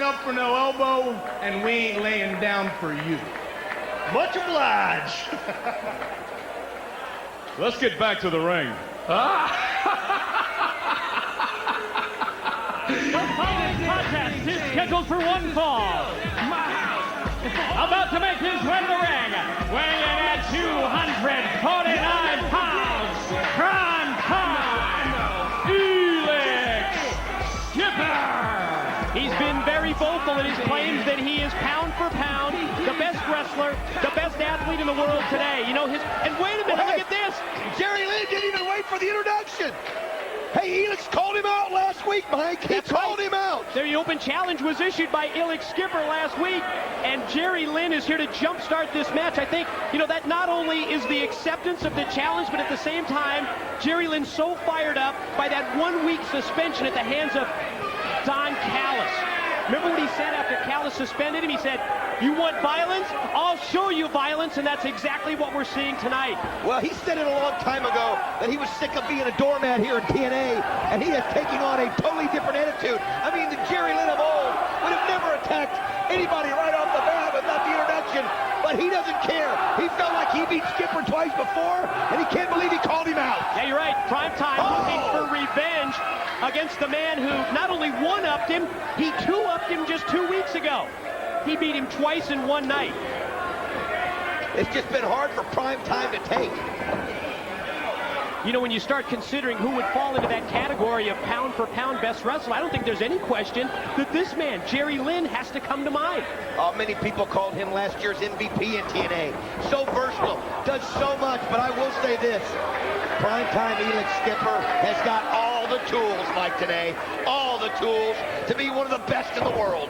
up for no elbow, and we ain't laying down for you. Much obliged. Let's get back to the ring. This contest is scheduled for one fall. About to make his way to the ring, weighing in at 249 pounds, prime time, Elix Skipper. He's been very vocal in his claims that he is pound for pound the best wrestler, the best athlete in the world today. You know, and wait a minute, look at this. Jerry Lynn didn't even wait for the introduction. Hey, Elix called him out last week, Mike. He called him out. The open challenge was issued by Elix Skipper last week, and Jerry Lynn is here to jumpstart this match. I think, you know, that not only is the acceptance of the challenge, but at the same time, Jerry Lynn's so fired up by that 1 week suspension at the hands of Don Callis. Remember what he said after Callis suspended him? He said, "You want violence? I'll show you violence," and that's exactly what we're seeing tonight. Well, he said it a long time ago that he was sick of being a doormat here in TNA, and he is taking on a totally different attitude. I mean, the Jerry Lynn of old would have never attacked anybody right off the bat without the introduction, but he doesn't care. He felt like he beat Skipper twice before, and he can't believe he called him out. Yeah, you're right. Prime time looking for revenge against the man who not only one-upped him, he two-upped him just 2 weeks ago. He beat him twice in one night. It's just been hard for Prime Time to take. You know, when you start considering who would fall into that category of pound-for-pound best wrestler, I don't think there's any question that this man, Jerry Lynn, has to come to mind. Many people called him last year's MVP in TNA. So versatile, does so much, but I will say this. Primetime Elix Skipper has got all the tools, Mike, today. All the tools to be one of the best in the world.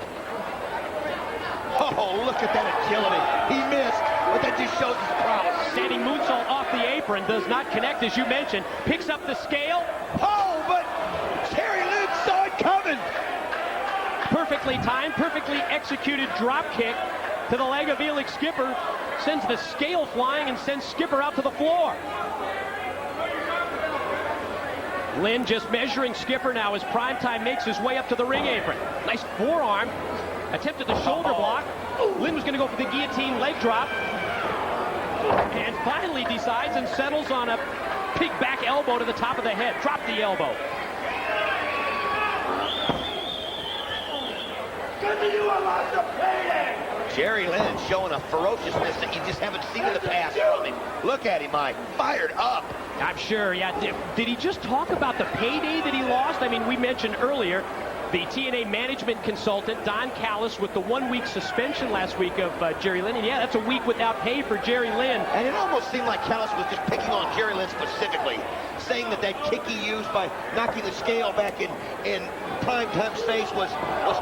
Oh, look at that agility. He missed, but that just shows his prowess. Standing moonsault off the apron, does not connect, as you mentioned. Picks up the scale. Oh, but Jerry Lynn saw it coming. Perfectly timed, perfectly executed drop kick to the leg of Elix Skipper. Sends the scale flying and sends Skipper out to the floor. Lynn just measuring Skipper now as Primetime makes his way up to the ring apron. Nice forearm. Attempted the shoulder block. Lynn was going to go for the guillotine leg drop. And finally decides and settles on a big back elbow to the top of the head. Drop the elbow. Jerry Lynn showing a ferociousness that you just haven't seen in the past from him. Look at him, Mike. Fired up. I'm sure, yeah. Did he just talk about the payday that he lost? I mean, we mentioned earlier the TNA management consultant, Don Callis, with the 1 week suspension last week of Jerry Lynn. And yeah, that's a week without pay for Jerry Lynn. And it almost seemed like Callis was just picking on Jerry Lynn specifically, saying that kick he used by knocking the scale back in Primetime's face was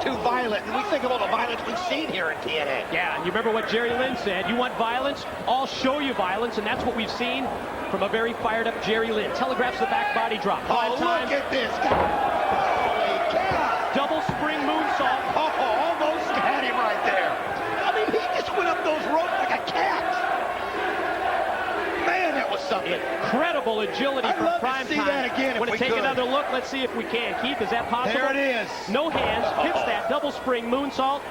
too violent. And we think of all the violence we've seen here in TNA. Yeah, and you remember what Jerry Lynn said. You want violence? I'll show you violence. And that's what we've seen from a very fired up Jerry Lynn. Telegraphs the back body drop. Look at this. Holy cow. Double spring moonsault. Almost had him right there. I mean, he just went up those ropes like a cat. Man, that was something. Incredible agility from Primetime. See that again. Want to take another look? Let's see if we can. Keith, is that possible? There it is. No hands. Hits that double spring moonsault.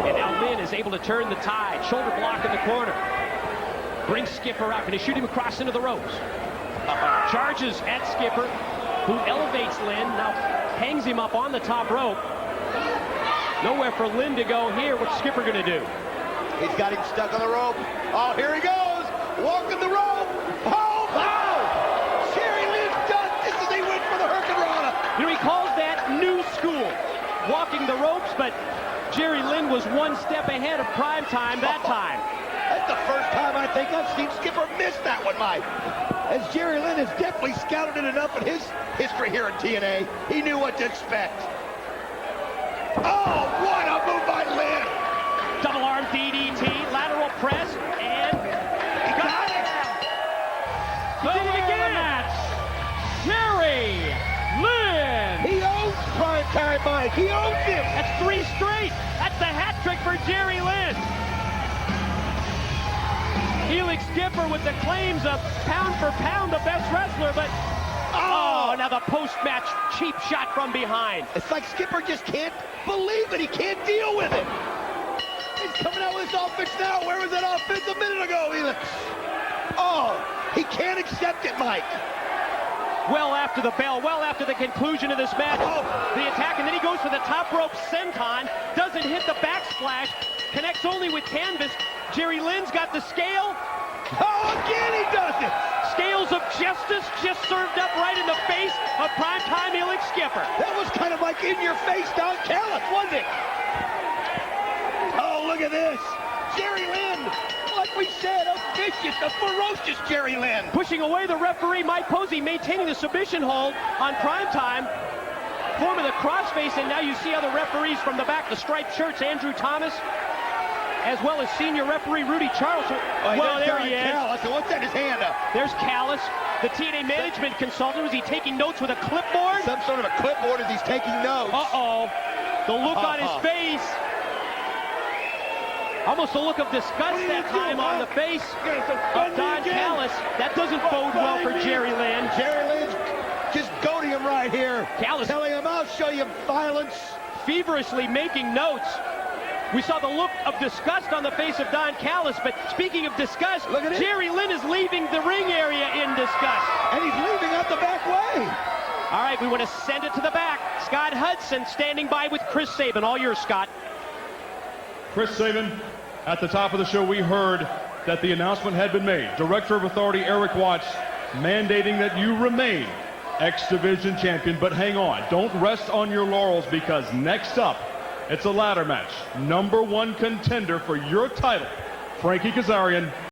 And now Lynn is able to turn the tide. Shoulder block in the corner. Brings Skipper up and he's shooting across into the ropes. Charges at Skipper, who elevates Lynn, now hangs him up on the top rope. Nowhere for Lynn to go here. What's Skipper going to do? He's got him stuck on the rope. Oh, here he goes. Walking the rope. Oh, wow. Jerry Lynn's done. This is a win for the Hurricanrana. You know, he calls that new school, walking the ropes, but Jerry Lynn was one step ahead of Primetime that time. That's the first time I think I've seen Skipper miss that one, Mike. As Jerry Lynn has definitely scouted it enough in his history here in TNA, he knew what to expect. Oh, what a move by Lynn! Double arm DDT, lateral press, and got it! He did it again! Jerry Lynn! He owns Primetime, Mike. He owns him! That's 3 straight! That's the hat trick for Jerry Lynn! Elix Skipper with the claims of pound for pound the best wrestler, but oh, Oh, now the post-match cheap shot from behind. It's like Skipper just can't believe it. He can't deal with it. He's coming out with this offense now. Where was that offense a minute ago, Elix? Oh, he can't accept it, Mike. Well after the bell, well after the conclusion of this match. Oh. The attack, and then he goes for the top rope senton. Doesn't hit the backsplash. Connects only with canvas. Jerry Lynn's got the scale. Oh, again he does it. Scales of justice just served up right in the face of primetime Elix Skipper. That was kind of like in your face, Don Callis, wasn't it? Oh, look at this. Jerry Lynn, like we said, a vicious, a ferocious Jerry Lynn. Pushing away the referee, Mike Posey maintaining the submission hold on primetime. Forming the crossface, and now you see other referees from the back, the striped shirts, Andrew Thomas, as well as senior referee Rudy Charles. Well, there he is. Callis. What's that, his hand up? There's Callis, the TNA management consultant. Was he taking notes with a clipboard? Some sort of a clipboard as he's taking notes. Uh-oh. The look on his face. Almost a look of disgust that time on the face of Don Callis. That doesn't bode well for Jerry Lynn. Jerry Lynn's just goading him right here. Callis telling him, I'll show you violence. Feverishly making notes. We saw the look of disgust on the face of Don Callis, but speaking of disgust, Jerry Lynn is leaving the ring area in disgust. And he's leaving out the back way. All right, we want to send it to the back. Scott Hudson standing by with Chris Sabin. All yours, Scott. Chris Sabin, at the top of the show, we heard that the announcement had been made. Director of Authority Eric Watts mandating that you remain X Division champion. But hang on, don't rest on your laurels, because next up, it's a ladder match. #1 contender for your title, Frankie Kazarian